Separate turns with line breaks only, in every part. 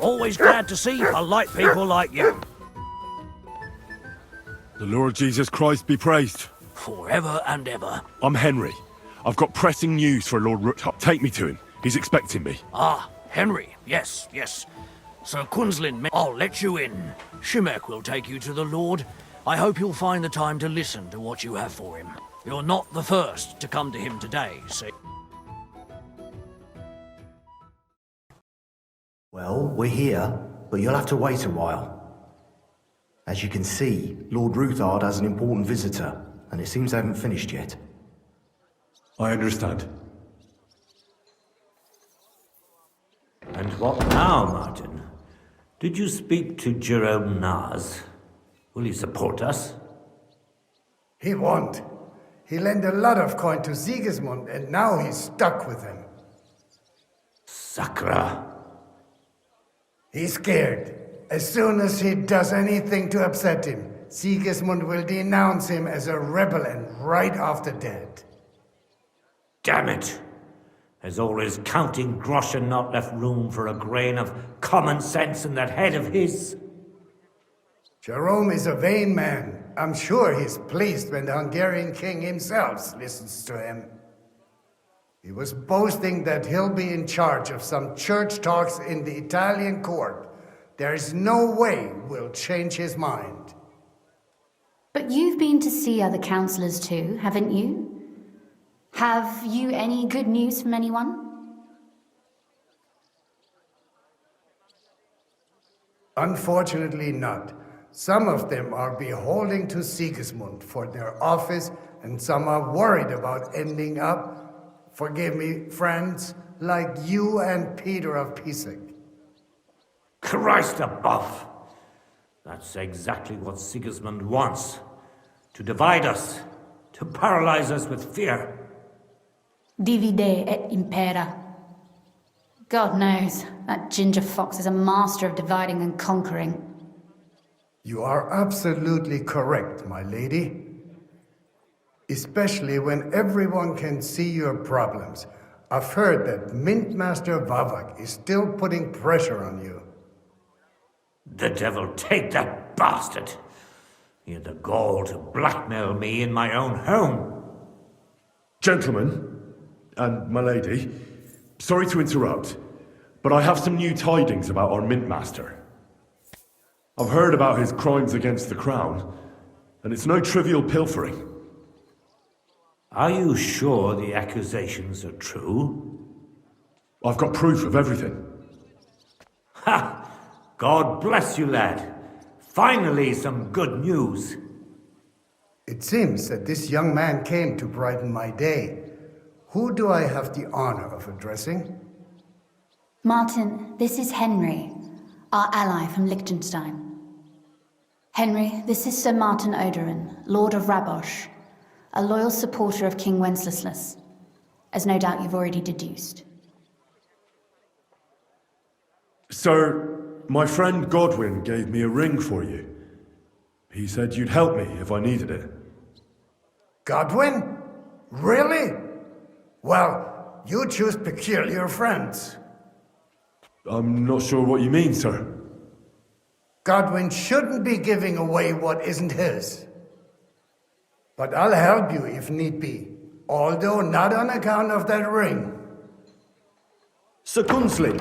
Always glad to see polite people like you.
The Lord Jesus Christ be praised.
Forever and ever.
I'm Henry. I've got pressing news for Lord Ruthards. Take me to him. He's expecting me.
Ah, Henry. Yes, yes. Sir Quinslin, I'll let you in. Shimek will take you to the Lord. I hope you'll find the time to listen to what you have for him. You're not the first to come to him today, see?
Well, we're here, but you'll have to wait a while. As you can see, Lord Ruthards has an important visitor, and it seems they haven't finished yet.
I understand.
And what now, Martin? Did you speak to Jerome Naz? Will he support us?
He won't. He lent a lot of coin to Sigismund, and now he's stuck with him.
Sakra.
He's scared. As soon as he does anything to upset him, Sigismund will denounce him as a rebel and right after dead.
Damn it! Has all his counting groschen not left room for a grain of common sense in that head of his?
Jerome is a vain man. I'm sure he's pleased when the Hungarian king himself listens to him. He was boasting that he'll be in charge of some church talks in the Italian court. There is no way we'll change his mind.
But you've been to see other councillors too, haven't you? Have you any good news from anyone?
Unfortunately not. Some of them are beholden to Sigismund for their office, and some are worried about ending up, forgive me, friends, like you and Peter of Pisek.
Christ above! That's exactly what Sigismund wants. To divide us. To paralyze us with fear.
Divide et impera. God knows, that ginger fox is a master of dividing and conquering.
You are absolutely correct, my lady. Especially when everyone can see your problems. I've heard that Mint Master Vavak is still putting pressure on you.
The devil take that bastard! He had the gall to blackmail me in my own home.
Gentlemen, and my lady, sorry to interrupt, but I have some new tidings about our Mint Master. I've heard about his crimes against the crown, and it's no trivial pilfering.
Are you sure the accusations are true?
I've got proof of everything.
Ha! God bless you, lad. Finally, some good news.
It seems that this young man came to brighten my day. Who do I have the honor of addressing?
Martin, this is Henry, our ally from Liechtenstein. Henry, this is Sir Martin Oderin, Lord of Rabosh, a loyal supporter of King Wenceslas, as no doubt you've already deduced.
Sir, my friend Godwin gave me a ring for you. He said you'd help me if I needed it.
Godwin? Really? Well, you choose peculiar friends.
I'm not sure what you mean, sir.
Godwin shouldn't be giving away what isn't his. But I'll help you if need be, although not on account of that ring.
Sir Quinslin!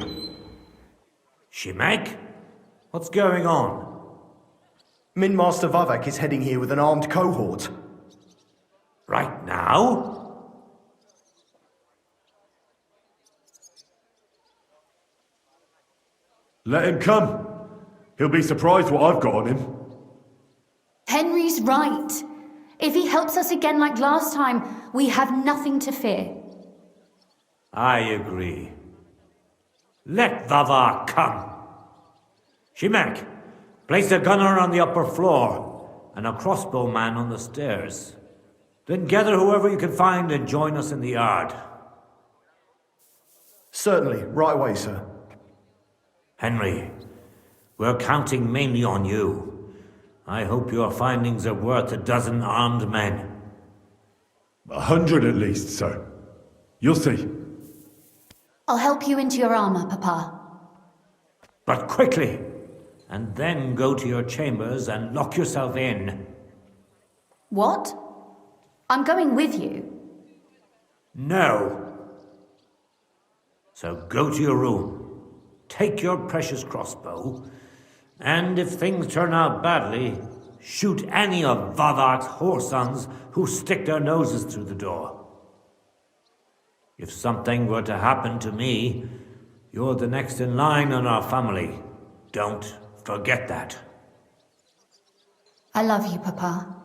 Shimek? What's going on?
Mint Master Vavak is heading here with an armed cohort.
Right now?
Let him come. He'll be surprised what I've got on him.
Henry's right. If he helps us again like last time, we have nothing to fear.
I agree. Let Vavar come. Shimek, place a gunner on the upper floor and a crossbowman on the stairs. Then gather whoever you can find and join us in the yard.
Certainly, right away, sir.
Henry, we're counting mainly on you. I hope your findings are worth 12 armed men.
100 at least, sir. You'll see.
I'll help you into your armor, Papa.
But quickly, and then go to your chambers and lock yourself in.
What? I'm going with you.
No. So go to your room, take your precious crossbow, and if things turn out badly, shoot any of Vavark's whoresons who stick their noses through the door. If something were to happen to me, you're the next in line in our family. Don't forget that.
I love you, Papa.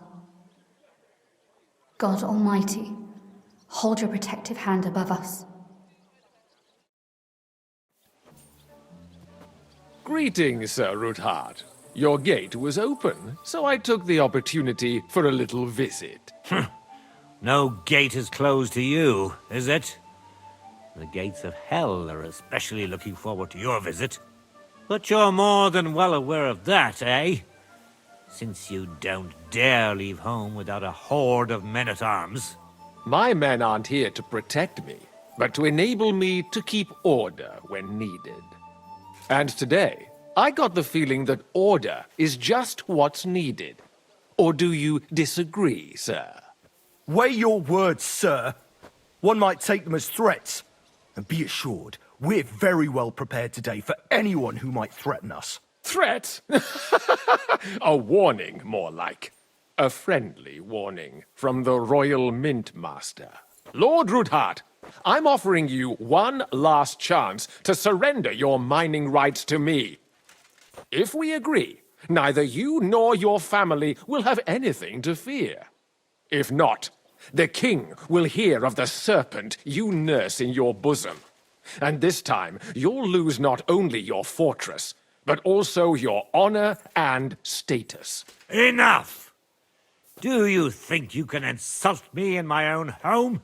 God Almighty, hold your protective hand above us.
Greetings, Sir Ruthard. Your gate was open, so I took the opportunity for a little visit.
No gate is closed to you, is it? The gates of hell are especially looking forward to your visit. But you're more than well aware of that, eh? Since you don't dare leave home without a horde of men-at-arms.
My men aren't here to protect me, but to enable me to keep order when needed. And today, I got the feeling that order is just what's needed. Or do you disagree, sir?
Weigh your words, sir. One might take them as threats. And be assured, we're very well prepared today for anyone who might threaten us.
Threat? A warning, more like. A friendly warning from the Royal Mint Master. Lord Ruthard, I'm offering you one last chance to surrender your mining rights to me. If we agree, neither you nor your family will have anything to fear. If not, the king will hear of the serpent you nurse in your bosom. And this time, you'll lose not only your fortress, but also your honor and status.
Enough! Do you think you can insult me in my own home?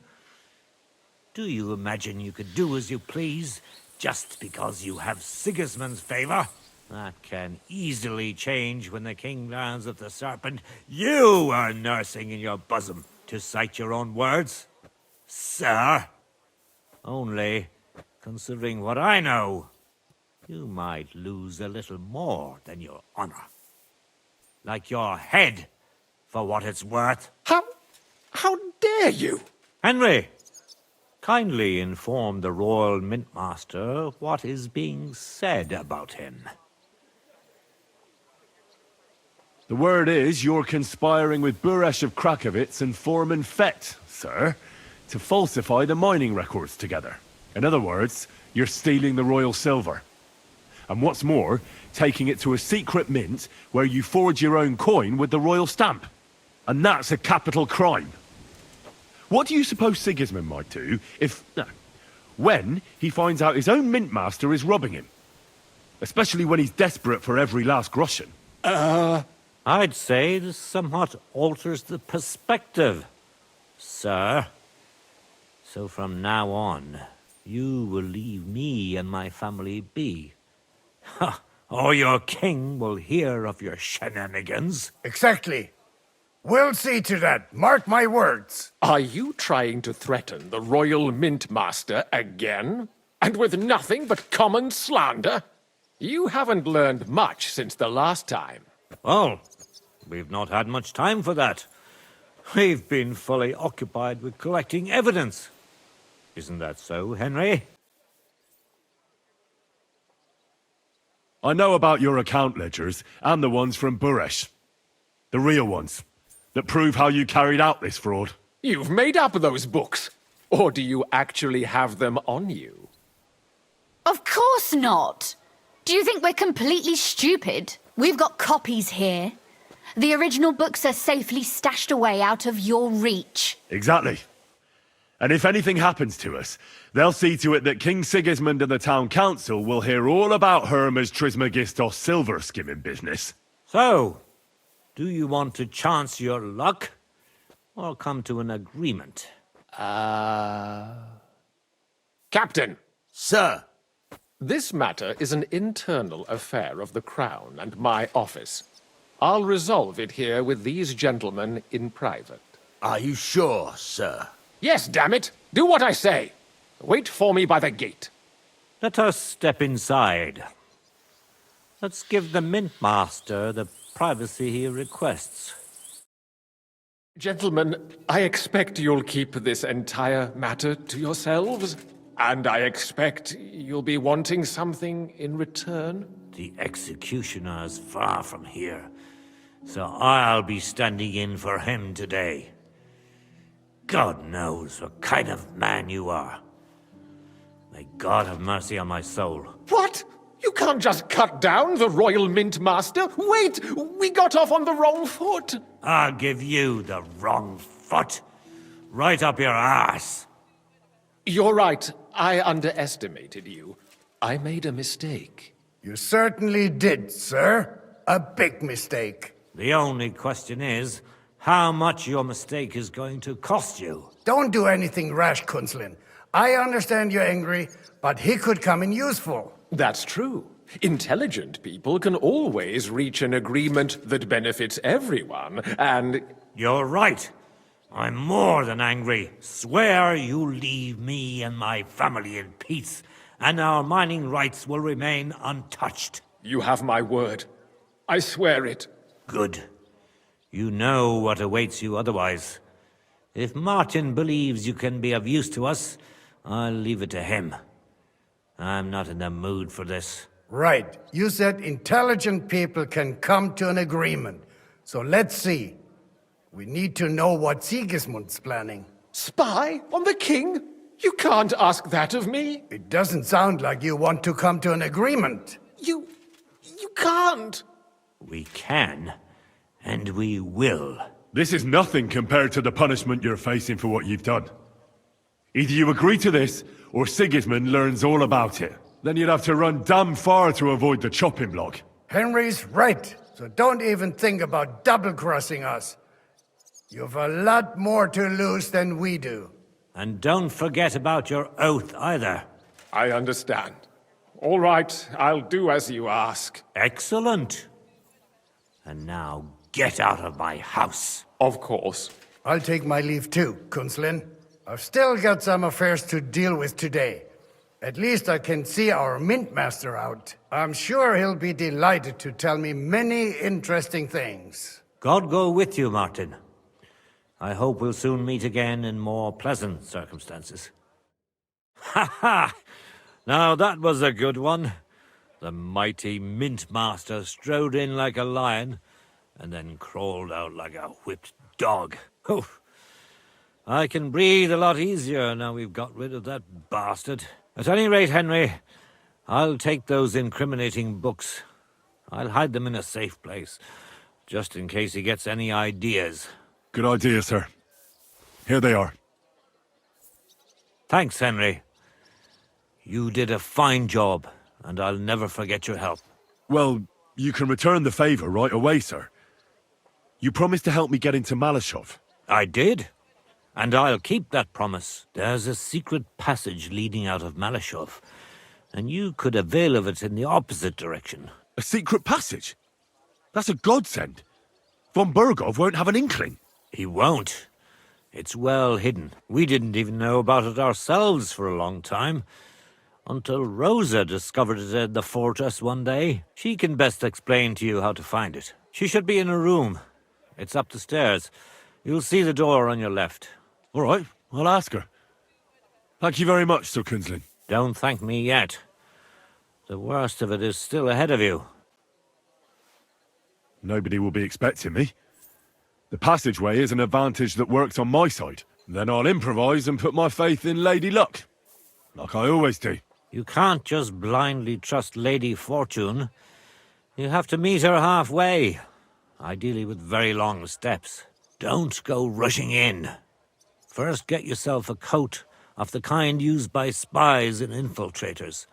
Do you imagine you could do as you please, just because you have Sigismund's favor? That can easily change when the king learns of the serpent you are nursing in your bosom, to cite your own words. Sir, only, considering what I know, you might lose a little more than your honor. Like your head, for what it's worth.
How dare you?
Henry, kindly inform the Royal Mintmaster what is being said about him.
The word is you're conspiring with Buresh of Krakowitz and Foreman Fett, sir, to falsify the mining records together. In other words, you're stealing the royal silver. And what's more, taking it to a secret mint where you forge your own coin with the royal stamp. And that's a capital crime. What do you suppose Sigismund might do if... when he finds out his own mint master is robbing him? Especially when he's desperate for every last groschen.
I'd say this somewhat alters the perspective, sir. So from now on, you will leave me and my family be. Or your king will hear of your shenanigans.
Exactly. We'll see to that. Mark my words.
Are you trying to threaten the Royal Mint Master again? And with nothing but common slander? You haven't learned much since the last time.
Well, we've not had much time for that. We've been fully occupied with collecting evidence. Isn't that so, Henry?
I know about your account ledgers and the ones from Buresh. The real ones, that prove how you carried out this fraud.
You've made up those books. Or do you actually have them on you?
Of course not. Do you think we're completely stupid? We've got copies here. The original books are safely stashed away out of your reach.
Exactly. And if anything happens to us, they'll see to it that King Sigismund and the town council will hear all about Hermes Trismegistos silver skimming business.
So, do you want to chance your luck, or come to an agreement?
Captain,
Sir,
this matter is an internal affair of the Crown and my office. I'll resolve it here with these gentlemen in private.
are you sure, sir?
Yes, damn it! Do what I say! Wait for me by the gate.
Let us step inside. Let's give the Mint Master the privacy he requests.
Gentlemen, I expect you'll keep this entire matter to yourselves, and I expect you'll be wanting something in return.
The executioner is far from here, so I'll be standing in for him today. God knows what kind of man you are. May God have mercy on my soul.
What? You can't just cut down the Royal Mint Master. Wait! We got off on the wrong foot.
I'll give you the wrong foot. Right up your ass.
You're right. I underestimated you. I made a mistake.
You certainly did, sir. A big mistake.
The only question is, how much your mistake is going to cost you.
Don't do anything rash, Kunzlin. I understand you're angry, but he could come in useful.
That's true. Intelligent people can always reach an agreement that benefits everyone, and...
You're right. I'm more than angry. Swear you'll leave me and my family in peace, and our mining rights will remain untouched.
You have my word. I swear it.
Good. You know what awaits you otherwise. If Martin believes you can be of use to us, I'll leave it to him. I'm not in the mood for this.
Right. You said intelligent people can come to an agreement. So let's see. We need to know what Sigismund's planning.
Spy on the king? You can't ask that of me.
It doesn't sound like you want to come to an agreement.
You can't.
We can, and we will.
This is nothing compared to the punishment you're facing for what you've done. Either you agree to this, or Sigismund learns all about it. Then you'd have to run damn far to avoid the chopping block.
Henry's right, so don't even think about double-crossing us. You've a lot more to lose than we do.
And don't forget about your oath either.
I understand. All right, I'll do as you ask.
Excellent. And now get out of my house.
Of course.
I'll take my leave too, Kunzlin. I've still got some affairs to deal with today. At least I can see our Mint Master out. I'm sure he'll be delighted to tell me many interesting things.
God go with you, Martin. I hope we'll soon meet again in more pleasant circumstances. Ha ha! Now that was a good one. The mighty Mint Master strode in like a lion, and then crawled out like a whipped dog. Oof. I can breathe a lot easier now we've got rid of that bastard. At any rate, Henry, I'll take those incriminating books. I'll hide them in a safe place, just in case he gets any ideas.
Good idea, sir. Here they are.
Thanks, Henry. You did a fine job, and I'll never forget your help.
Well, you can return the favor right away, sir. You promised to help me get into Maleshov.
I did, and I'll keep that promise. There's a secret passage leading out of Maleshov, and you could avail of it in the opposite direction.
A secret passage? That's a godsend. Von Burgov won't have an inkling.
He won't. It's well hidden. We didn't even know about it ourselves for a long time, until Rosa discovered it in the fortress one day. She can best explain to you how to find it. She should be in her room. It's up the stairs. You'll see the door on your left.
All right, I'll ask her. Thank you very much, Sir Kunzlin.
Don't thank me yet. The worst of it is still ahead of you.
Nobody will be expecting me. The passageway is an advantage that works on my side. Then I'll improvise and put my faith in Lady Luck. Like I always do.
You can't just blindly trust Lady Fortune. You have to meet her halfway, ideally with very long steps. Don't go rushing in. First get yourself a coat of the kind used by spies and infiltrators.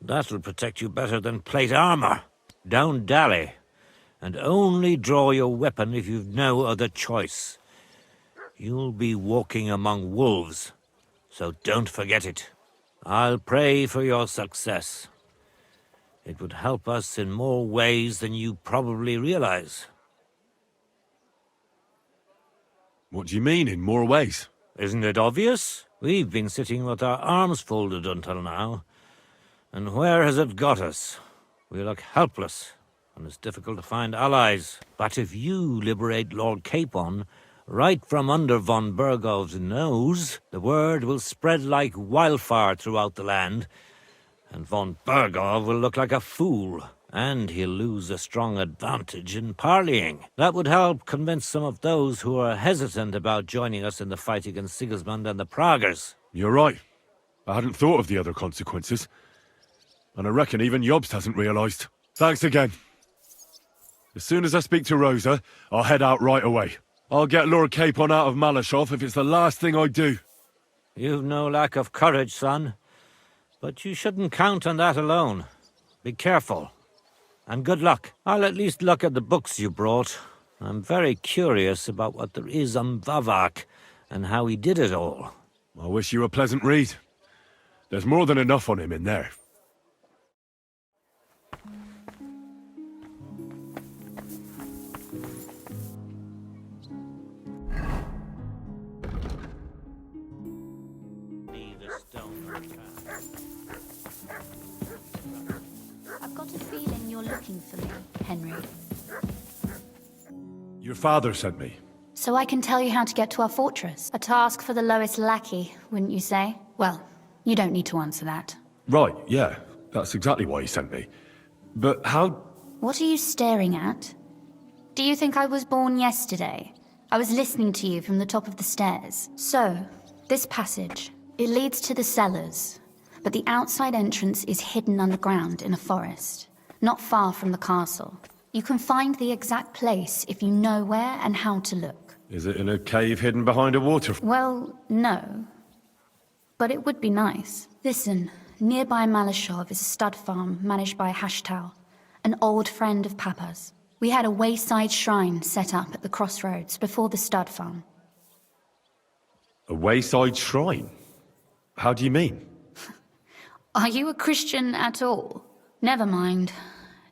That'll protect you better than plate armor. Don't dally, and only draw your weapon if you've no other choice. You'll be walking among wolves, so don't forget it. I'll pray for your success. It would help us in more ways than you probably realize.
What do you mean, in more ways?
Isn't it obvious? We've been sitting with our arms folded until now. And where has it got us? We look helpless, and it's difficult to find allies. But if you liberate Lord Capon, right from under von Bergov's nose, the word will spread like wildfire throughout the land, and von Bergov will look like a fool, and he'll lose a strong advantage in parleying. That would help convince some of those who are hesitant about joining us in the fight against Sigismund and the Praguers.
You're right. I hadn't thought of the other consequences. And I reckon even Jobst hasn't realized. Thanks again. As soon as I speak to Rosa, I'll head out right away. I'll get Lord Capon out of Maleshov if it's the last thing I do.
You've no lack of courage, son. But you shouldn't count on that alone. Be careful. And good luck. I'll at least look at the books you brought. I'm very curious about what there is on Vavak and how he did it all.
I wish you a pleasant read. There's more than enough on him in there.
I've got a feeling you're looking for me, Henry.
Your father sent me.
So I can tell you how to get to our fortress. A task for the lowest lackey, wouldn't you say? Well, you don't need to answer that.
Right, yeah. That's exactly why he sent me. But how...
What are you staring at? Do you think I was born yesterday? I was listening to you from the top of the stairs. So, this passage, it leads to the cellars, but the outside entrance is hidden underground in a forest, not far from the castle. You can find the exact place if you know where and how to look.
Is it in a cave hidden behind a waterfall?
Well, no. But it would be nice. Listen, nearby Maleshov is a stud farm managed by Hashtal, an old friend of Papa's. We had a wayside shrine set up at the crossroads before the stud farm.
A wayside shrine? How do you mean?
Are you a Christian at all? Never mind.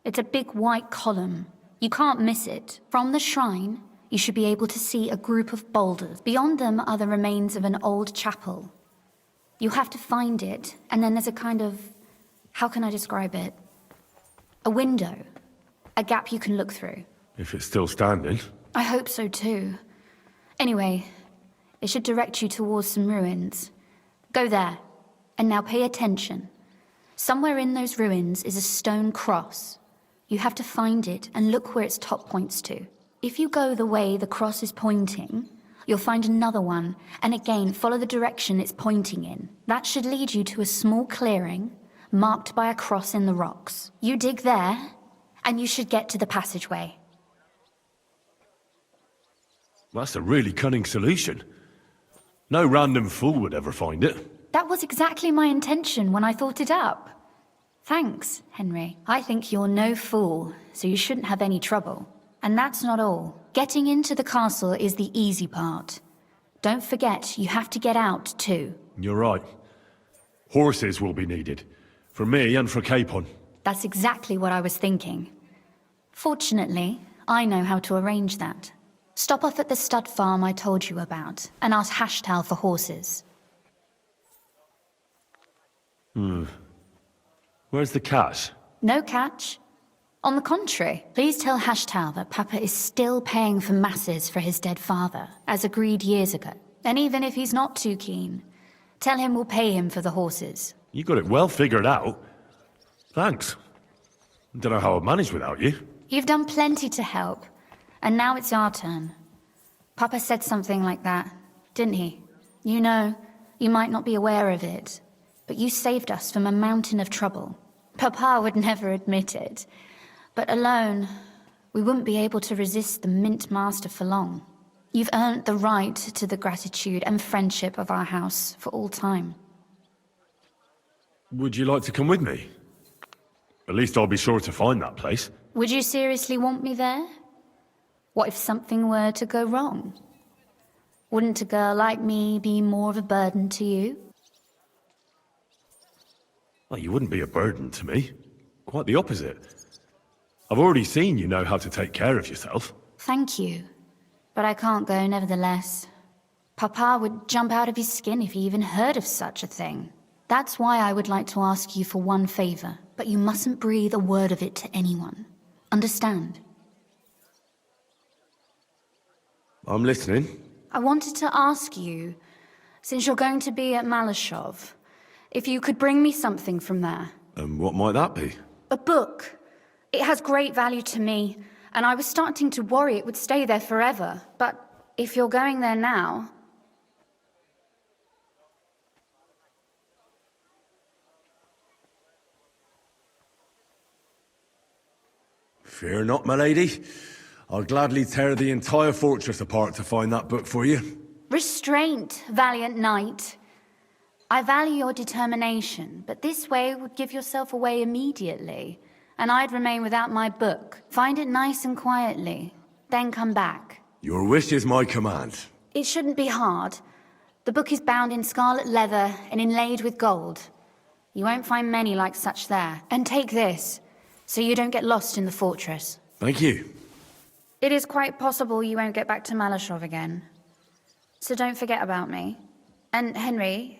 It's a big white column. You can't miss it. From the shrine, you should be able to see a group of boulders. Beyond them are the remains of an old chapel. You have to find it, and then there's a kind of... how can I describe it? A window. A gap you can look through.
If it's still standing.
I hope so too. Anyway, it should direct you towards some ruins. Go there. And now pay attention. Somewhere in those ruins is a stone cross. You have to find it and look where its top points to. If you go the way the cross is pointing, you'll find another one, and again follow the direction it's pointing in. That should lead you to a small clearing, marked by a cross in the rocks. You dig there, and you should get to the passageway.
That's a really cunning solution. No random fool would ever find it.
That was exactly my intention when I thought it up. Thanks, Henry. I think you're no fool, so you shouldn't have any trouble. And that's not all. Getting into the castle is the easy part. Don't forget, you have to get out, too.
You're right. Horses will be needed. For me and for Capon.
That's exactly what I was thinking. Fortunately, I know how to arrange that. Stop off at the stud farm I told you about, and ask Hashtal for horses.
Where's the catch?
No catch. On the contrary, please tell Hashtal that Papa is still paying for masses for his dead father, as agreed years ago. And even if he's not too keen, tell him we'll pay him for the horses.
You got it well figured out. Thanks. Don't know how I'd manage without you.
You've done plenty to help, and now it's our turn. Papa said something like that, didn't he? You know, you might not be aware of it, but you saved us from a mountain of trouble. Papa would never admit it, but alone, we wouldn't be able to resist the Mint Master for long. You've earned the right to the gratitude and friendship of our house for all time.
Would you like to come with me? At least I'll be sure to find that place.
Would you seriously want me there? What if something were to go wrong? Wouldn't a girl like me be more of a burden to you?
Well, you wouldn't be a burden to me. Quite the opposite. I've already seen you know how to take care of yourself.
Thank you. But I can't go nevertheless. Papa would jump out of his skin if he even heard of such a thing. That's why I would like to ask you for one favor. but you mustn't breathe a word of it to anyone. Understand?
I'm listening.
I wanted to ask you, since you're going to be at Maleshov, if you could bring me something from there.
And what might that be?
A book. It has great value to me, and I was starting to worry it would stay there forever. But if you're going there now...
Fear not, my lady. I'll gladly tear the entire fortress apart to find that book for you.
Restraint, valiant knight. I value your determination, but this way would give yourself away immediately, and I'd remain without my book. Find it nice and quietly, then come back.
Your wish is my command.
It shouldn't be hard. The book is bound in scarlet leather and inlaid with gold. You won't find many like such there. And take this, so you don't get lost in the fortress.
Thank you.
It is quite possible you won't get back to Maleshov again. So don't forget about me. And Henry,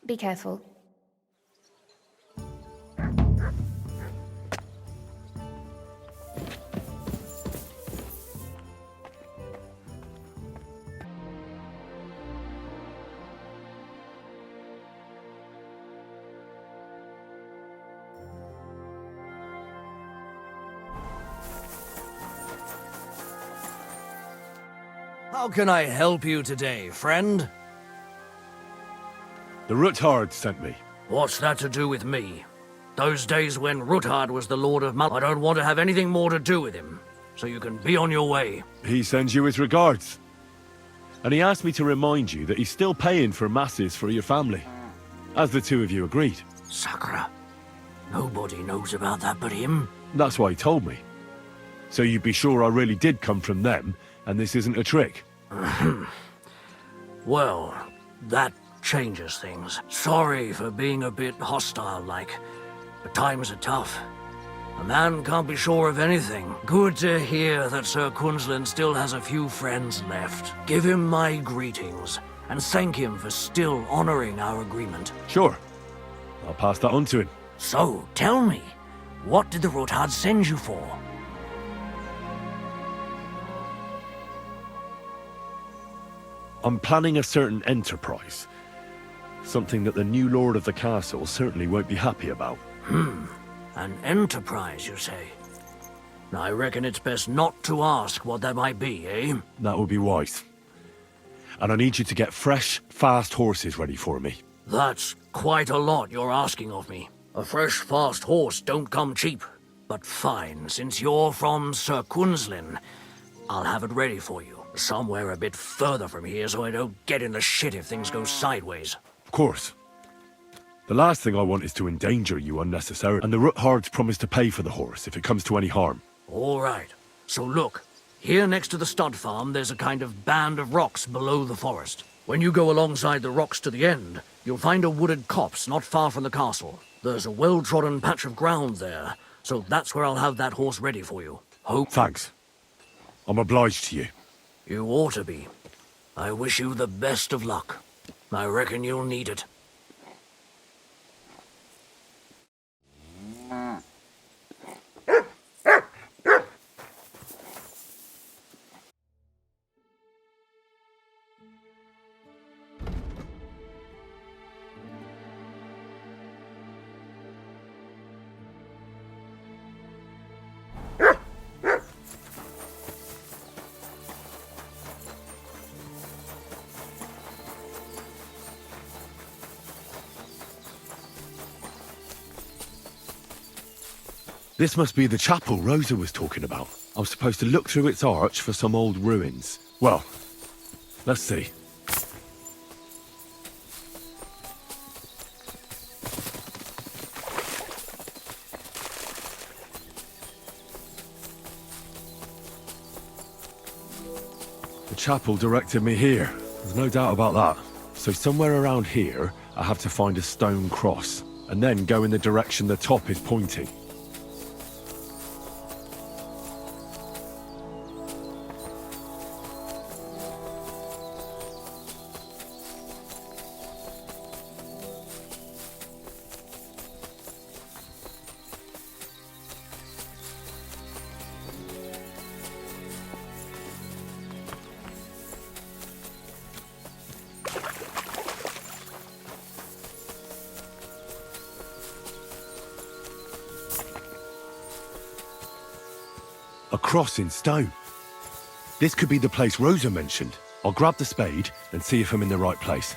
be careful.
How can I help you today, friend?
The Ruthards sent me.
What's that to do with me? Those days when Ruthard was the Lord of Mal... I don't want to have anything more to do with him, so you can be on your way.
He sends you his regards. And he asked me to remind you that he's still paying for masses for your family, as the two of you agreed.
Sakura. Nobody knows about that but him.
That's why he told me. So you'd be sure I really did come from them, and this isn't a trick.
Well, that changes things. Sorry for being a bit hostile-like, but times are tough. A man can't be sure of anything. Good to hear that Sir Kunzlin still has a few friends left. Give him my greetings, and thank him for still honoring our agreement.
Sure. I'll pass that on to him.
So, tell me, what did the Ruthards send you for?
I'm planning a certain enterprise. Something that the new lord of the castle certainly won't be happy about.
An enterprise, you say? I reckon it's best not to ask what that might be, eh?
That would be wise. And I need you to get fresh, fast horses ready for me.
That's quite a lot you're asking of me. A fresh, fast horse don't come cheap. But fine, since you're from Sir Kunzlin, I'll have it ready for you. Somewhere a bit further from here so I don't get in the shit if things go sideways.
Of course. The last thing I want is to endanger you unnecessarily, and the Ruthards promise to pay for the horse if it comes to any harm.
All right. So look, here next to the stud farm there's a kind of band of rocks below the forest. When you go alongside the rocks to the end, you'll find a wooded copse not far from the castle. There's a well-trodden patch of ground there, so that's where I'll have that horse ready for you.
Thanks. I'm obliged to you.
You ought to be. I wish you the best of luck. I reckon you'll need it.
This must be the chapel Rosa was talking about. I'm supposed to look through its arch for some old ruins. Well, let's see. The chapel directed me here. There's no doubt about that. So somewhere around here, I have to find a stone cross, and then go in the direction the top is pointing. cross in stone. This could be the place Rosa mentioned. I'll grab the spade and see if I'm in the right place.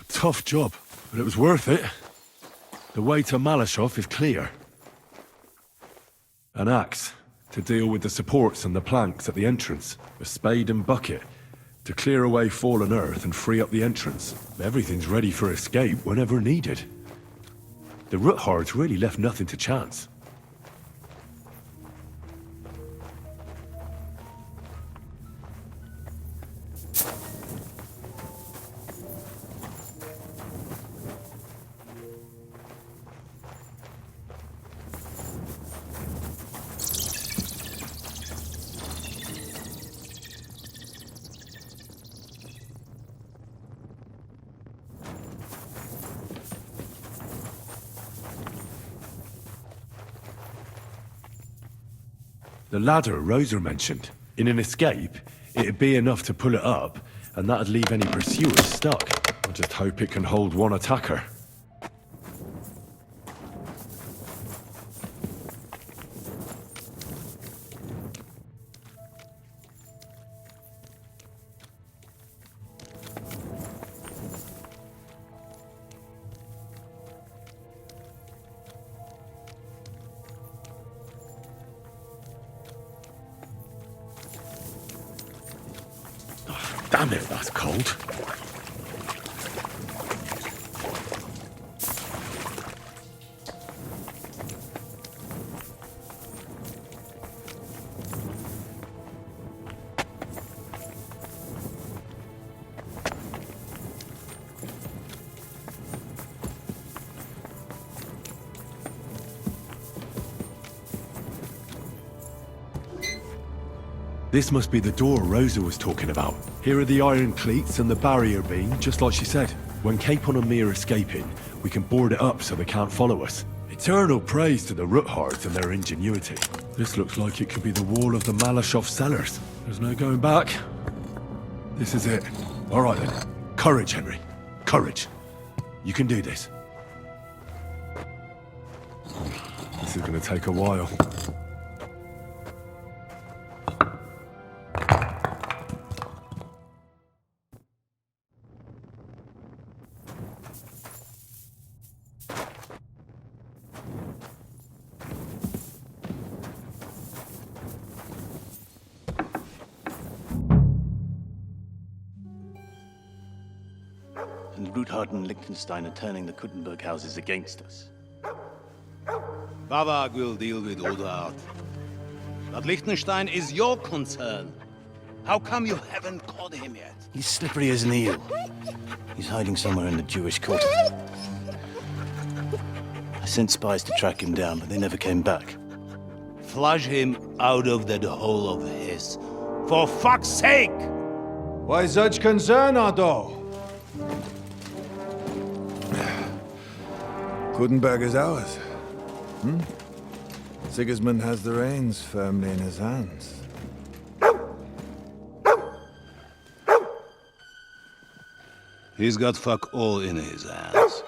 Tough job, but it was worth it. The way to Maleshov is clear. An axe to deal with the supports and the planks at the entrance. A spade and bucket to clear away fallen earth and free up the entrance. Everything's ready for escape whenever needed. The Ruthards really left nothing to chance. The ladder Rosa mentioned. In an escape, it'd be enough to pull it up, and that'd leave any pursuers stuck. I just hope it can hold one attacker. Damn it, that's cold. This must be the door Rosa was talking about. Here are the iron cleats and the barrier beam, just like she said. When Capon and me are escaping, we can board it up so they can't follow us. Eternal praise to the Ruthards and their ingenuity. This looks like it could be the wall of the Maleshov cellars. There's no going back. This is it. All right then. Courage, Henry. Courage. You can do this. This is going to take a while.
And Ruthard and Liechtenstein are turning the Kuttenberg houses against us.
Bavag will deal with Ruthard. But Liechtenstein is your concern. How come you haven't caught him yet?
He's slippery as an eel. He's hiding somewhere in the Jewish quarter. I sent spies to track him down, but they never came back.
Flush him out of that hole of his. For fuck's sake!
Why such concern, Otto? Kuttenberg is ours. Sigismund has the reins firmly in his hands.
He's got fuck all in his hands.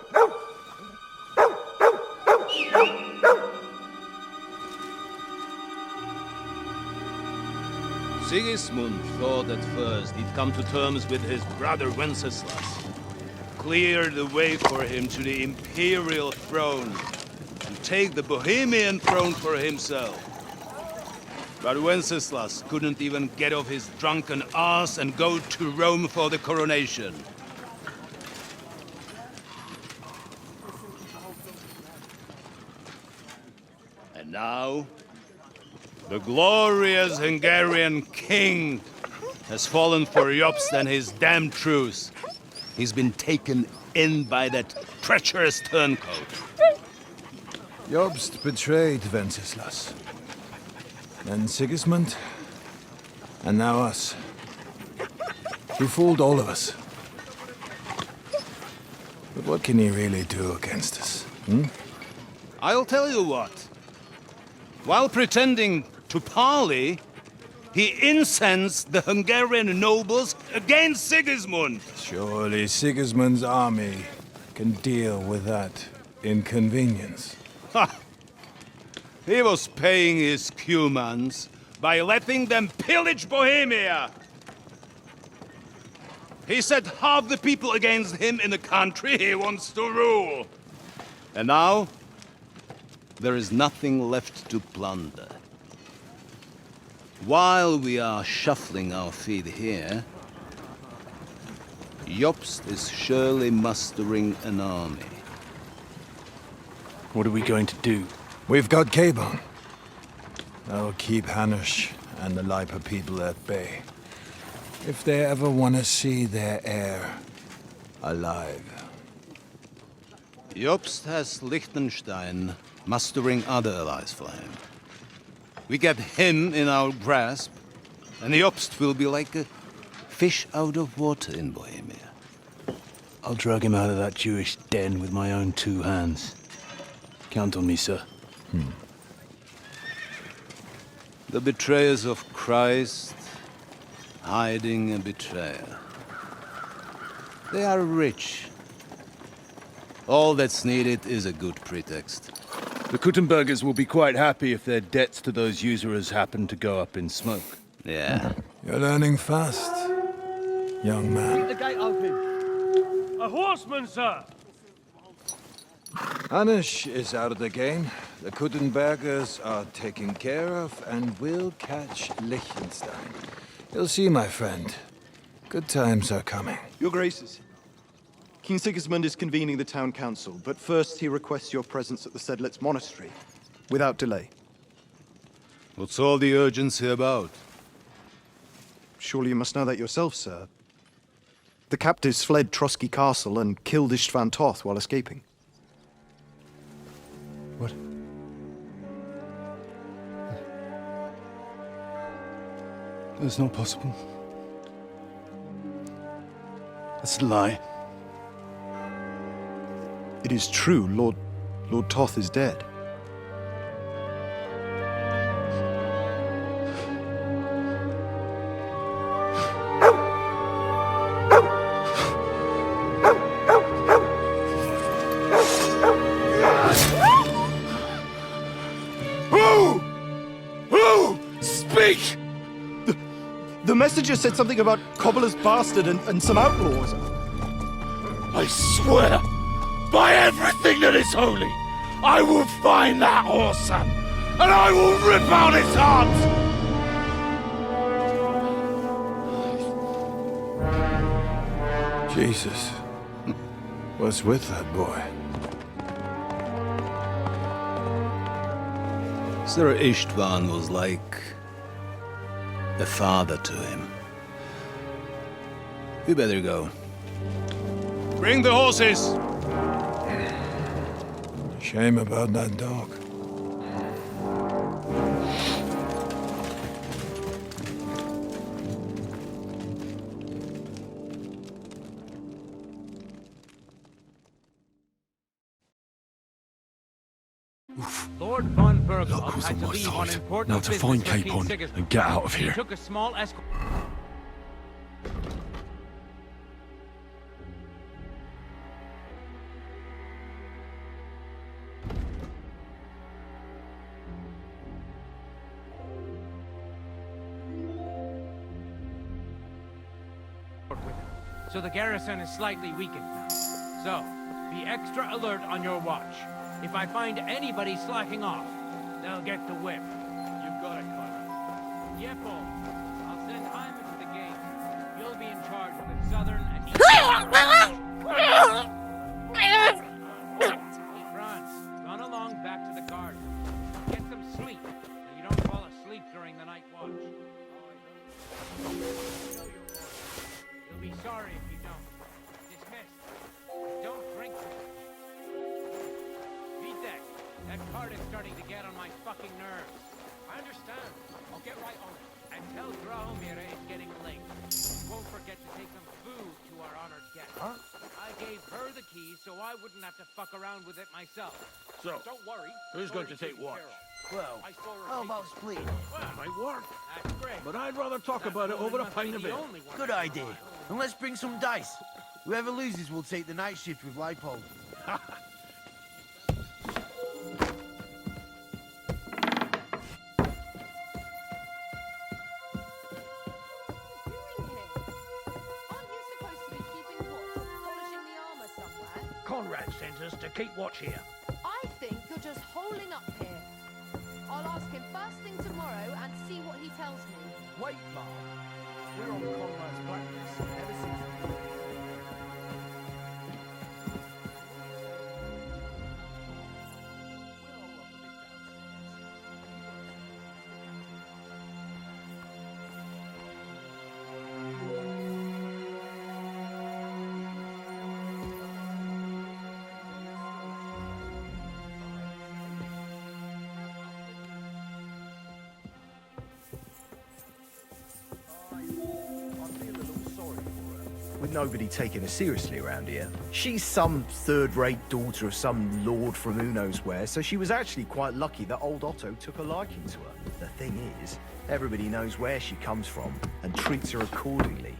Sigismund thought at first he'd come to terms with his brother Wenceslas. Clear the way for him to the imperial throne and take the Bohemian throne for himself. But Wenceslas couldn't even get off his drunken ass and go to Rome for the coronation. And now, the glorious Hungarian king has fallen for Jobst and his damned truce. He's been taken in by that treacherous turncoat.
Jobst betrayed Wenceslas. Then Sigismund. And now us. He fooled all of us. But what can he really do against us?
I'll tell you what. While pretending to parley, he incensed the Hungarian nobles against Sigismund.
Surely Sigismund's army can deal with that inconvenience.
Ha! He was paying his Cumans by letting them pillage Bohemia. He set half the people against him in the country he wants to rule. And now, there is nothing left to plunder. While we are shuffling our feet here, Jobst is surely mustering an army.
What are we going to do?
We've got Capon. That'll keep Hanush and the Lipa people at bay. If they ever want to see their heir alive.
Jobst has Liechtenstein mustering other allies for him. We get him in our grasp, and Jobst will be like a fish out of water in Bohemia.
I'll drag him out of that Jewish den with my own 2 hands. Count on me, sir.
The betrayers of Christ, hiding a betrayer. They are rich. All that's needed is a good pretext.
The Kuttenbergers will be quite happy if their debts to those usurers happen to go up in smoke.
Yeah.
You're learning fast, young man.
The gate open. A horseman, sir!
Hanush is out of the game. The Kuttenbergers are taken care of, and we'll catch Liechtenstein. You'll see, my friend. Good times are coming.
Your Graces, King Sigismund is convening the town council, but first he requests your presence at the Sedlitz monastery, without delay.
What's all the urgency about?
Surely you must know that yourself, sir. The captives fled Trotsky Castle and killed Istvan Toth while escaping.
What?
That's not possible. That's a lie.
It is true, Lord Toth is dead.
Speak!
The messenger said something about Cobbler's bastard and some outlaws.
I swear, by everything that is holy, I will find that whoreson, and I will rip out his heart!
Jesus. What's with that boy?
Sir Istvan was like a father to him. We better go. Bring the horses!
Shame about that dog.
Lord von Berg
Luck was
had
on
to
my
leave on
side.
important
Now to
business
find
for King
Capon
Sigismund.
and get out of
He
here.
took a small escort. So the garrison is slightly weakened now. So, be extra alert on your watch. If I find anybody slacking off, they'll get the whip. You've got it, Connor. Yepo, I'll send Hyman to the gate. You'll be in charge of the southern and eastern. France, run along back to the guard. Get some sleep, so you don't fall asleep during the night watch. You'll be sorry if you don't. Dismissed. Don't
starting to get on my fucking nerves. I understand. I'll get right on it. And tell Drahomir it's getting late. Won't forget to take some food to our honored guest.
Huh?
I gave her the keys so I wouldn't have to fuck around with it myself.
So,
Don't worry.
who's going to take watch?
Well,
I saw her
how
take
about
it.
splitting?
Well,
Might work.
that's great.
But I'd rather talk about it over a pint of ale.
Good idea. And let's bring some dice. Whoever loses will take the night shift with Leipold.
Conrad sent us to keep watch here.
I think you're just holding up here. I'll ask him first thing tomorrow and see what he tells me.
Wait, Mom. We're on Conrad's blacklist ever since.
With nobody taking her seriously around here. She's some third-rate daughter of some lord from who knows where, so she was actually quite lucky that old Otto took a liking to her. The thing is, everybody knows where she comes from and treats her accordingly.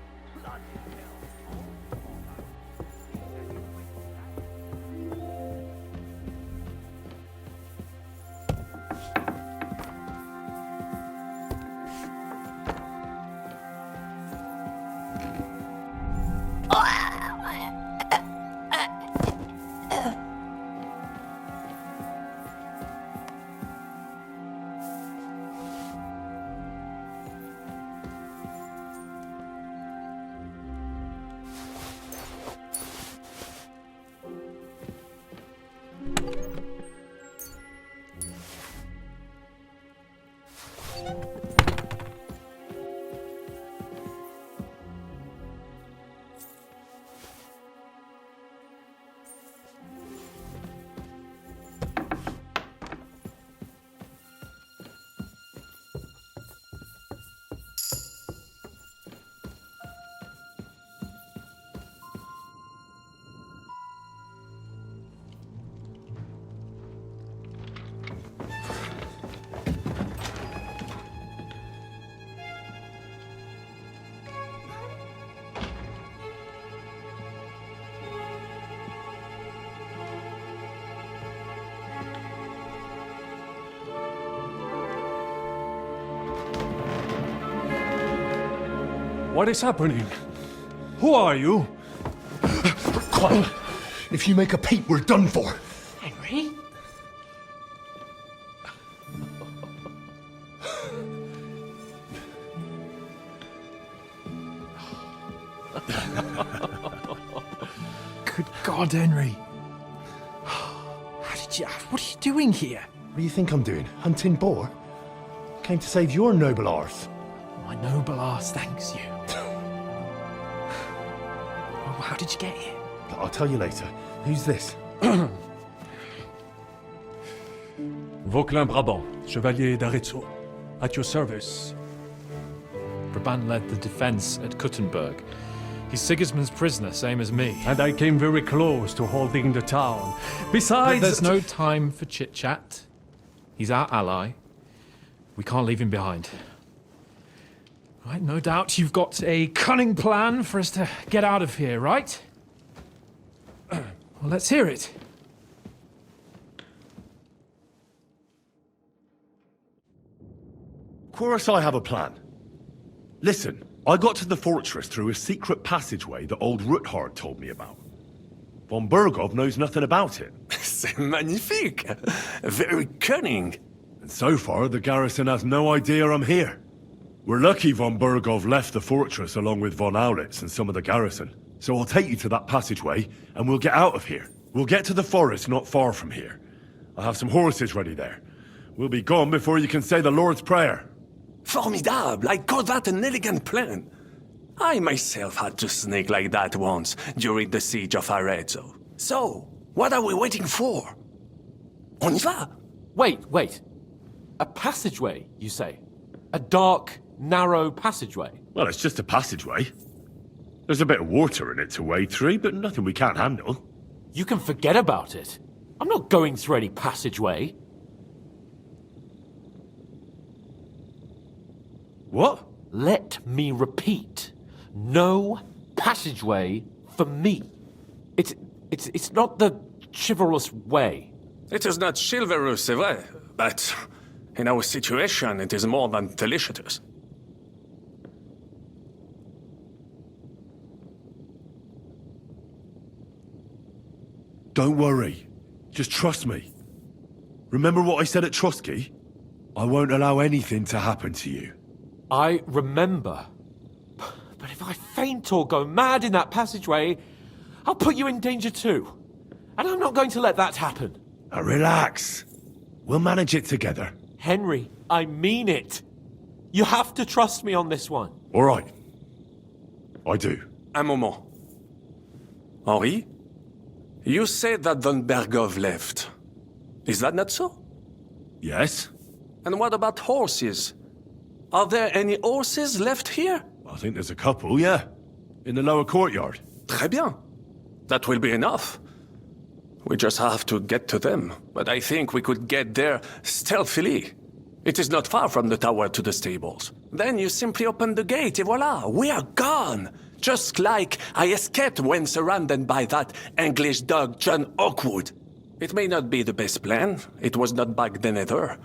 What is happening? Who are you?
Quiet. If you make a peep, we're done for.
Henry?
Good God, Henry. How did you... What are you doing here?
What do you think I'm doing? Hunting boar? Came to save your noble arse.
My noble arse thanks you. Oh, how did you get here?
I'll tell you later. Who's this?
Vauquelin Brabant, Chevalier d'Arezzo. At your service.
Brabant led the defense at Kuttenberg. He's Sigismund's prisoner, same as me.
And I came very close to holding the town. Besides...
There's no time for chit-chat. He's our ally. We can't leave him behind. Right, no doubt you've got a cunning plan for us to get out of here, right? Well, let's hear it.
Of course I have a plan. Listen, I got to the fortress through a secret passageway that old Ruthard told me about. Von Burgov knows nothing about it.
C'est magnifique! Very cunning.
And so far, the garrison has no idea I'm here. We're lucky von Burgov left the fortress along with von Aulitz and some of the garrison. So I'll take you to that passageway, and we'll get out of here. We'll get to the forest not far from here. I'll have some horses ready there. We'll be gone before you can say the Lord's Prayer.
Formidable! I call that an elegant plan. I myself had to sneak like that once during the siege of Arezzo. So, what are we waiting for? On y va!
Wait. A passageway, you say? A dark, narrow passageway?
Well, it's just a passageway. There's a bit of water in it to wade through, but nothing we can't handle.
You can forget about it. I'm not going through any passageway.
What?
Let me repeat. No passageway for me. It's not the chivalrous way.
It is not chivalrous, c'est vrai, but in our situation, it is more than delicious.
Don't worry. Just trust me. Remember what I said at Trotsky? I won't allow anything to happen to you.
I remember. But if I faint or go mad in that passageway, I'll put you in danger too. And I'm not going to let that happen.
Now relax. We'll manage it together.
Henry, I mean it. You have to trust me on this one.
All right. I do.
Un moment. Henri? You said that Von Bergov left. Is that not so?
Yes.
And what about horses? Are there any horses left here?
I think there's a couple, yeah. In the lower courtyard.
Très bien. That will be enough. We just have to get to them. But I think we could get there stealthily. It is not far from the tower to the stables. Then you simply open the gate, et voila, we are gone. Just like I escaped when surrounded by that English dog John Oakwood. It may not be the best plan. It was not back then either.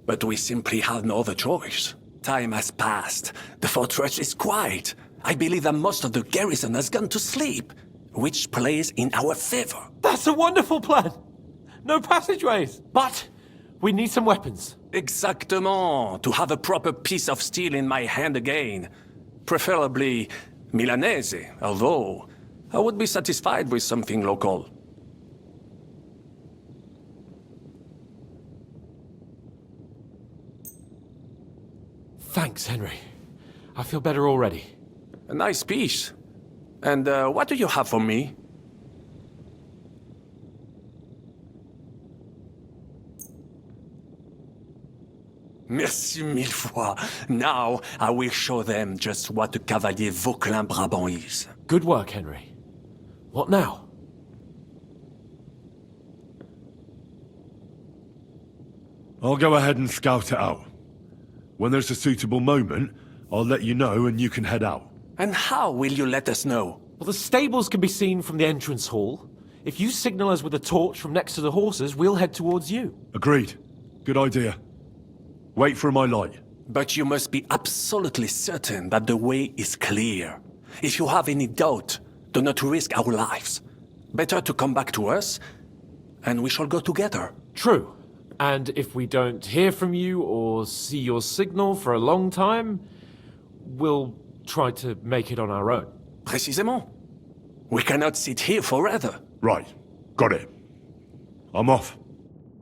But we simply had no other choice. Time has passed. The fortress is quiet. I believe that most of the garrison has gone to sleep, which plays in our favor.
That's a wonderful plan. No passageways. But we need some weapons.
Exactement. To have a proper piece of steel in my hand again. Preferably Milanese, although I would be satisfied with something local.
Thanks, Henry. I feel better already.
A nice piece. And what do you have for me? Merci mille fois. Now I will show them just what a Cavalier Vauquelin Brabant is.
Good work, Henry. What now?
I'll go ahead and scout it out. When there's a suitable moment, I'll let you know and you can head out.
And how will you let us know?
Well, the stables can be seen from the entrance hall. If you signal us with a torch from next to the horses, we'll head towards you.
Agreed. Good idea. Wait for my light.
But you must be absolutely certain that the way is clear. If you have any doubt, do not risk our lives. Better to come back to us, and we shall go together.
True. And if we don't hear from you or see your signal for a long time, we'll try to make it on our own.
Précisément. We cannot sit here forever.
Right. Got it. I'm off.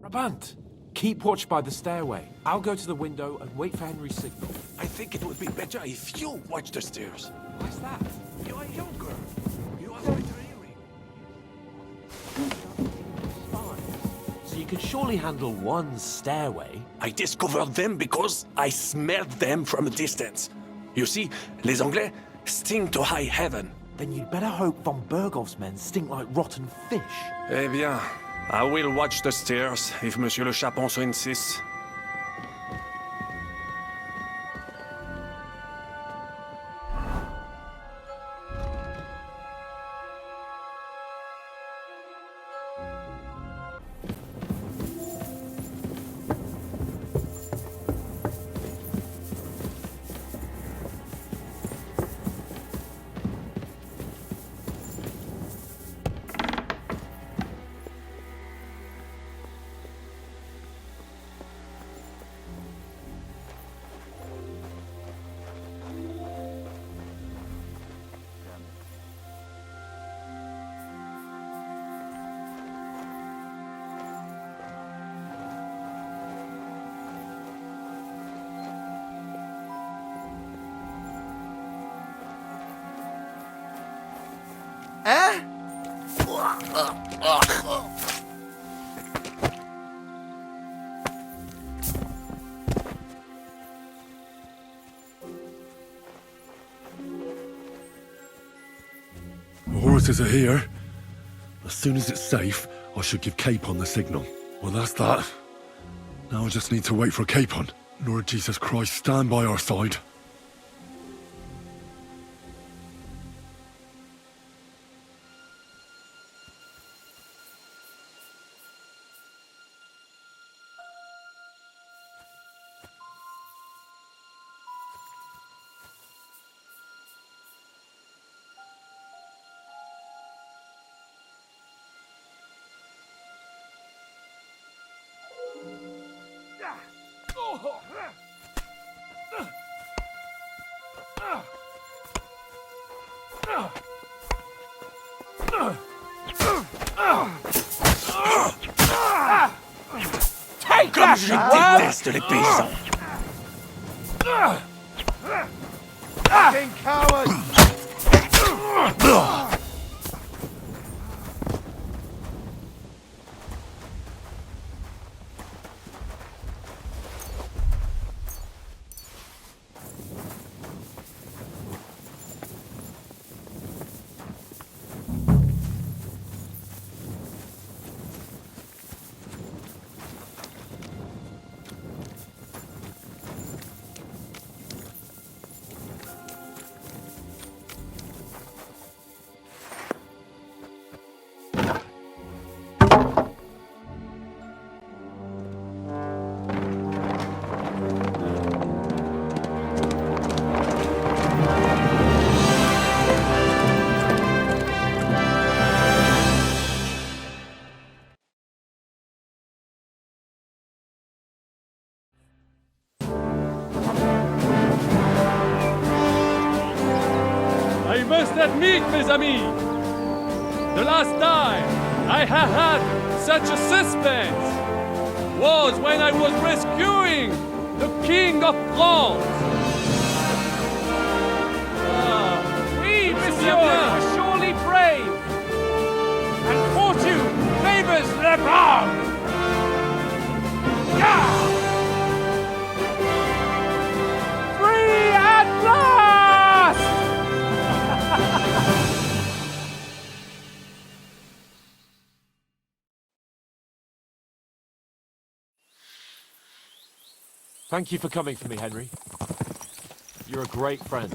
Brabant, keep watch by the stairway. I'll go to the window and wait for Henry's signal.
I think it would be better if you watch the stairs.
Why's that?
You are younger. You have better hearing.
So you can surely handle one stairway.
I discovered them because I smelled them from a distance. You see, les Anglais stink to high heaven.
Then you'd better hope von Bergov's men stink like rotten fish.
Eh bien, I will watch the stairs if Monsieur le Chapon so insists.
forces are here. As soon as it's safe, I should give Capon the signal. Well, that's that. Now I just need to wait for Capon. Lord Jesus Christ, stand by our side.
Take
Comme je déteste les paysans.
Fucking coward!
I must admit, mes amis, the last time I have had such a suspense was when I was rescuing the King of France.
Oui, monsieur, you are surely brave. And fortune favors the brave. Free at last!
Thank you for coming for me, Henry. You're a great friend.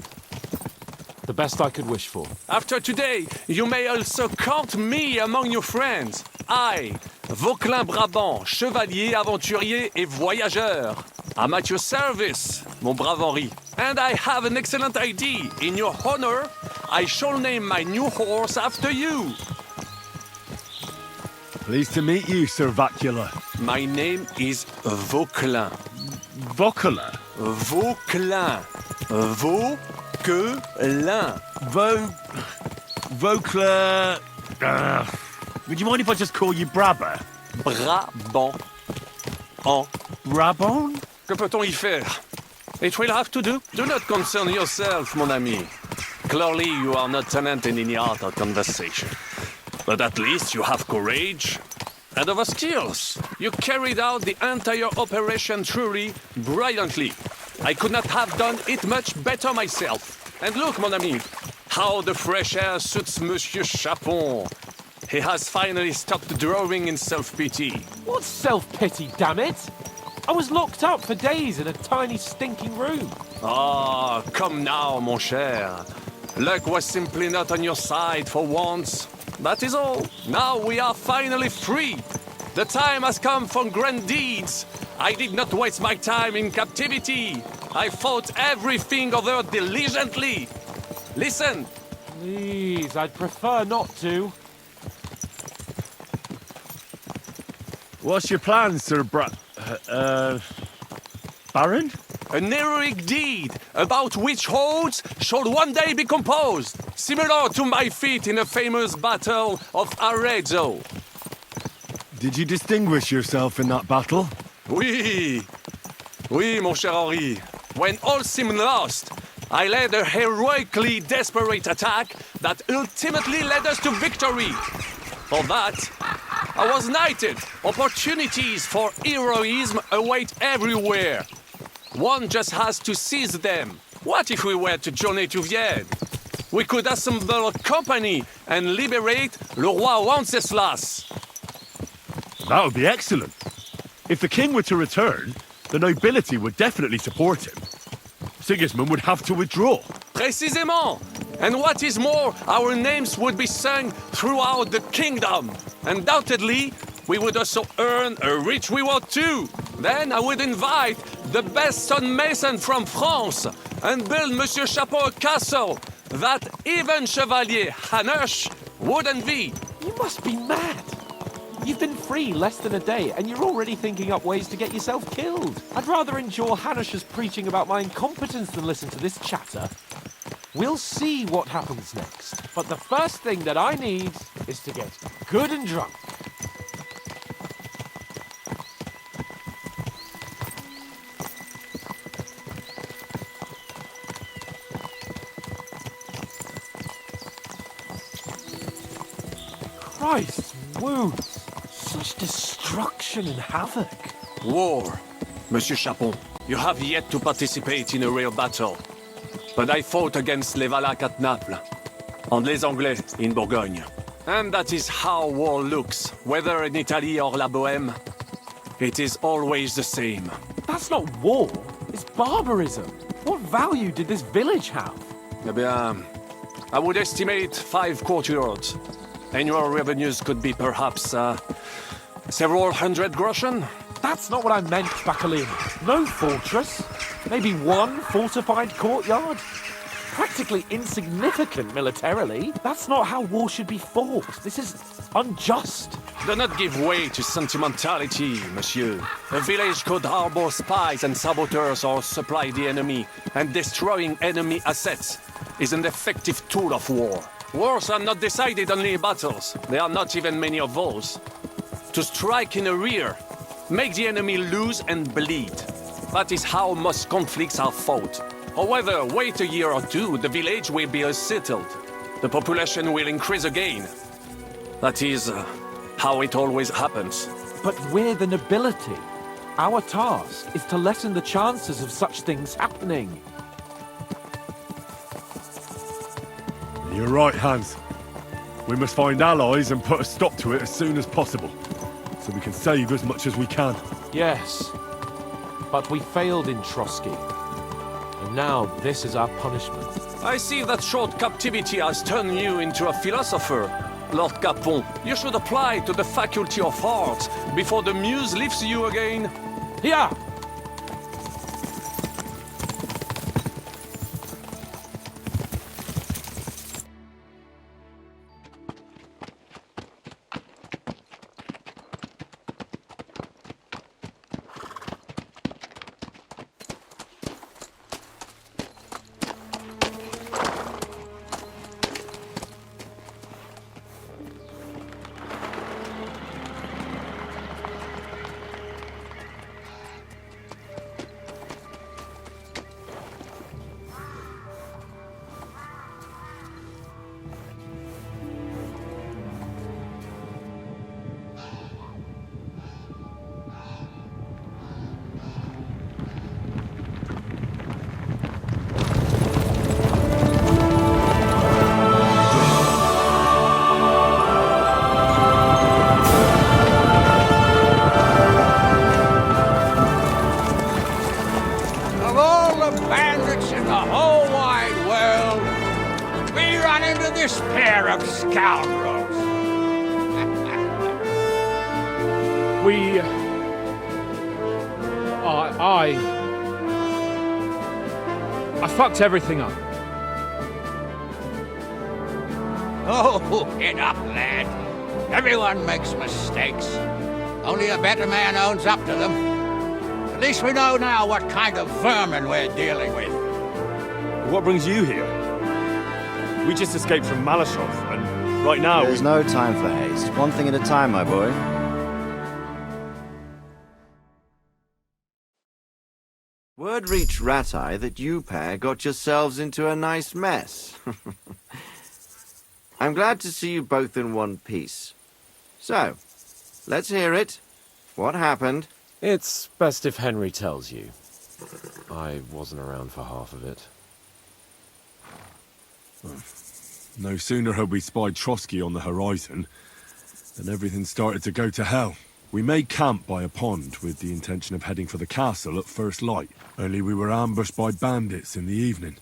The best I could wish for.
After today, you may also count me among your friends. I, Vauquelin Brabant, chevalier, aventurier et voyageur. I'm at your service, mon brave Henri. And I have an excellent idea. In your honor, I shall name my new horse after you.
Pleased to meet you, Sir Vacula.
My name is Vauquelin.
Vauquelin?
Vauquelin. Vauquelin.
Vauquelin... would you mind if I just call you Brabber?
Brabant. En.
Brabant?
Que peut-on y faire? It will have to do. Do not concern yourself, mon ami. Clearly, you are not tenant in any art or conversation. But at least you have courage and other skills. You carried out the entire operation truly brilliantly. I could not have done it much better myself. And look, mon ami, how the fresh air suits Monsieur Capon. He has finally stopped drawing in self-pity.
What self-pity, damn it? I was locked up for days in a tiny stinking room.
Ah, come now, mon cher. Luck was simply not on your side for once. That is all. Now we are finally free. The time has come for grand deeds. I did not waste my time in captivity. I fought everything over diligently. Listen.
Please, I'd prefer not to.
What's your plan, Sir Baron?
An heroic deed about which odes shall one day be composed, similar to my feat in the famous Battle of Arezzo.
Did you distinguish yourself in that battle?
Oui, mon cher Henri. When all seemed lost, I led a heroically desperate attack that ultimately led us to victory. For that, I was knighted. Opportunities for heroism await everywhere. One just has to seize them. What if we were to journey to Vienne? we could assemble a company and liberate Le Roi Wenceslas.
That would be excellent. If the king were to return, the nobility would definitely support him. Sigismund would have to withdraw.
Précisément! And what is more, our names would be sung throughout the kingdom. Undoubtedly, we would also earn a rich reward too. Then I would invite the best stonemason from France and build Monsieur Capon a castle that even Chevalier Hanush would envy.
You must be mad. You've been free less than a day, and you're already thinking up ways to get yourself killed. I'd rather endure Hanush's preaching about my incompetence than listen to this chatter. We'll see what happens next. But the first thing that I need is to get good and drunk. Christ's wounds! Such destruction and havoc.
War, Monsieur Capon. You have yet to participate in a real battle. But I fought against les Valaques at Naples, and les Anglais in Bourgogne. And that is how war looks, whether in Italy or La Bohème. It is always the same.
That's not war, it's barbarism. What value did this village have?
Eh bien, I would estimate 5 courtyards. Annual revenues could be perhaps, several hundred groschen?
That's not what I meant, Bacalin. No fortress. Maybe one fortified courtyard? Practically insignificant militarily. That's not how war should be fought. This is unjust.
Do not give way to sentimentality, monsieur. A village could harbor spies and saboteurs or supply the enemy, and destroying enemy assets is an effective tool of war. Wars are not decided only in battles. There are not even many of those. To strike in the rear, make the enemy lose and bleed. That is how most conflicts are fought. However, wait a year or two, the village will be settled. The population will increase again. That is how it always happens.
But we're the nobility. Our task is to lessen the chances of such things happening.
You're right, Hans. We must find allies and put a stop to it as soon as possible, so we can save as much as we can.
Yes, but we failed in Trotsky. And now this is our punishment.
I see that short captivity has turned you into a philosopher, Lord Capon. You should apply to the Faculty of Arts before the muse lifts you again.
Here!
I fucked everything up.
Oh, get up, lad. Everyone makes mistakes. Only a better man owns up to them. At least we know now what kind of vermin we're dealing with.
What brings you here? We just escaped from Maleshov, and right now
There's no time for haste. One thing at a time, my boy. Word reached Ratai that you pair got yourselves into a nice mess. I'm glad to see you both in one piece. So, let's hear it. What happened?
It's best if Henry tells you. I wasn't around for half of it.
No sooner had we spied Trotsky on the horizon than everything started to go to hell. We made camp by a pond with the intention of heading for the castle at first light, only we were ambushed by bandits in the evening.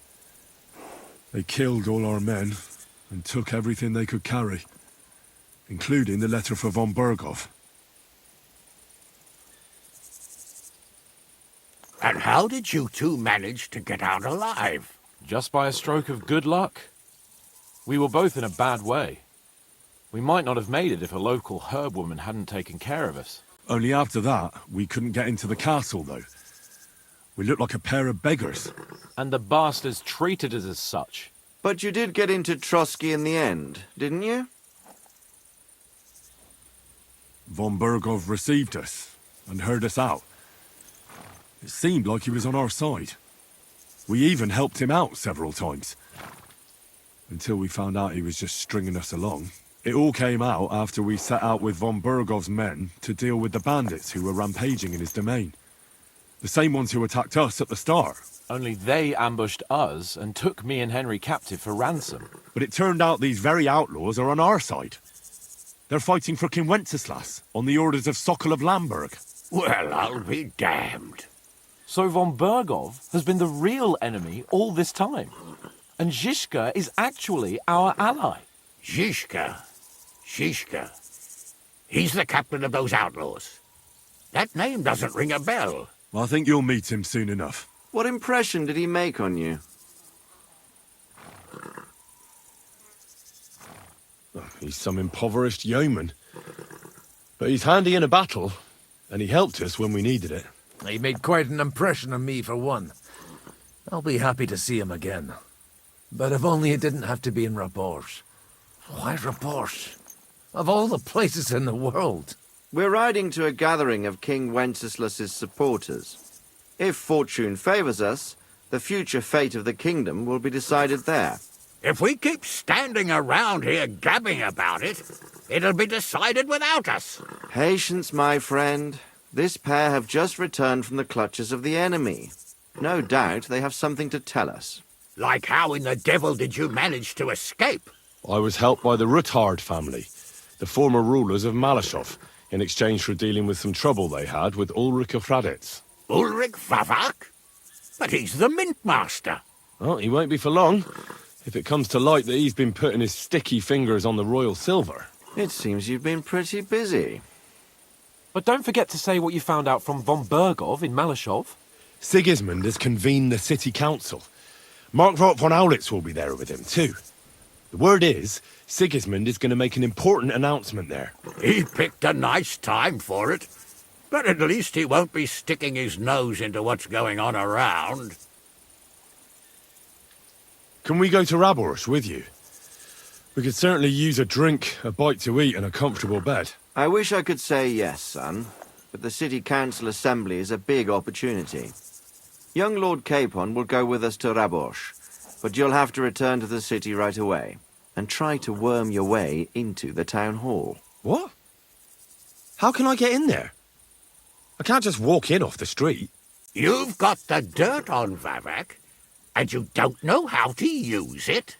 They killed all our men and took everything they could carry, including the letter for von Berghoff.
And how did you two manage to get out alive?
Just by a stroke of good luck. We were both in a bad way. We might not have made it if a local herb woman hadn't taken care of us.
Only after that, we couldn't get into the castle, though. We looked like a pair of beggars.
And the bastards treated us as such.
But you did get into Trotsky in the end, didn't you?
Von Berghoff received us and heard us out. It seemed like he was on our side. We even helped him out several times. Until we found out he was just stringing us along. It all came out after we set out with von Berghoff's men to deal with the bandits who were rampaging in his domain. The same ones who attacked us at the start.
Only they ambushed us and took me and Henry captive for ransom.
But it turned out these very outlaws are on our side. They're fighting for King Wenceslas on the orders of Sokol of Lamberg.
Well, I'll be damned.
So von Berghoff has been the real enemy all this time. And Zizka is actually our ally.
Zizka? Zizka? He's the captain of those outlaws. That name doesn't ring a bell.
I think you'll meet him soon enough.
What impression did he make on you?
He's some impoverished yeoman. But he's handy in a battle, and he helped us when we needed it.
He made quite an impression on me, for one. I'll be happy to see him again. But if only it didn't have to be in Rabosh. Why Rabosh? Of all the places in the world.
We're riding to a gathering of King Wenceslas's supporters. If fortune favors us, the future fate of the kingdom will be decided there.
If we keep standing around here gabbing about it, it'll be decided without us.
Patience, my friend. This pair have just returned from the clutches of the enemy. No doubt they have something to tell us.
Like how in the devil did you manage to escape?
I was helped by the Ruthards family, the former rulers of Maleshov, in exchange for dealing with some trouble they had with Ulrich of Ruthards.
Ulrich Vavak? But he's the mint master.
Well, he won't be for long, if it comes to light that he's been putting his sticky fingers on the royal silver.
It seems you've been pretty busy.
But don't forget to say what you found out from von Berghoff in Maleshov.
Sigismund has convened the city council. Markvart von Aulitz will be there with him, too. The word is, Sigismund is going to make an important announcement there.
He picked a nice time for it. But at least he won't be sticking his nose into what's going on around.
Can we go to Rabosh with you? We could certainly use a drink, a bite to eat, and a comfortable bed.
I wish I could say yes, son, but the City Council Assembly is a big opportunity. Young Lord Capon will go with us to Rabosh, but you'll have to return to the city right away, and try to worm your way into the town hall.
What? How can I get in there? I can't just walk in off the street.
You've got the dirt on Vavak, and you don't know how to use it?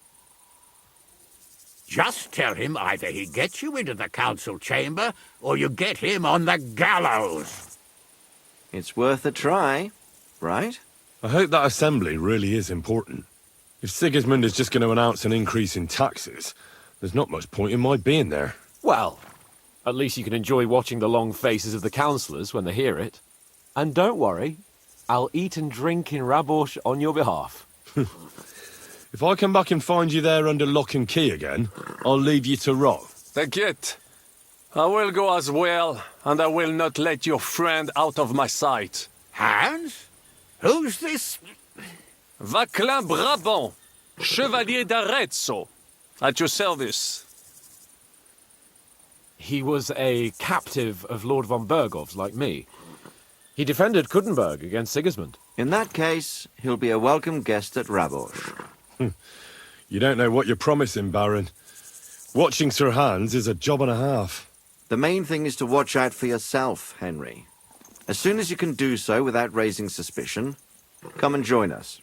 Just tell him either he gets you into the council chamber, or you get him on the gallows.
It's worth a try, right?
I hope that assembly really is important. If Sigismund is just going to announce an increase in taxes, there's not much point in my being there.
Well, at least you can enjoy watching the long faces of the councillors when they hear it. And don't worry, I'll eat and drink in Rabosh on your behalf.
If I come back and find you there under lock and key again, I'll leave you to rot.
T'inquiète. I will go as well, and I will not let your friend out of my sight.
Hans? Who's this?
Vaclin Brabant, Chevalier d'Arezzo, at your service.
He was a captive of Lord von Berghoff's, like me. He defended Kuttenberg against Sigismund.
In that case, he'll be a welcome guest at Rabosh.
You don't know what you're promising, Baron. Watching Sir Hans is a job and a half.
The main thing is to watch out for yourself, Henry. As soon as you can do so without raising suspicion, come and join us.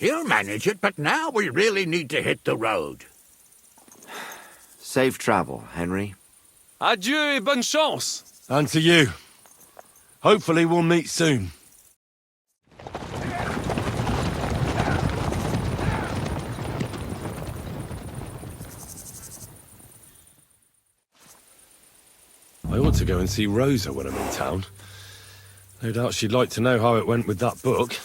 He'll manage it, but now we really need to hit the road.
Safe travel, Henry.
Adieu et bonne chance.
And to you. Hopefully we'll meet soon. I ought to go and see Rosa when I'm in town. No doubt she'd like to know how it went with that book.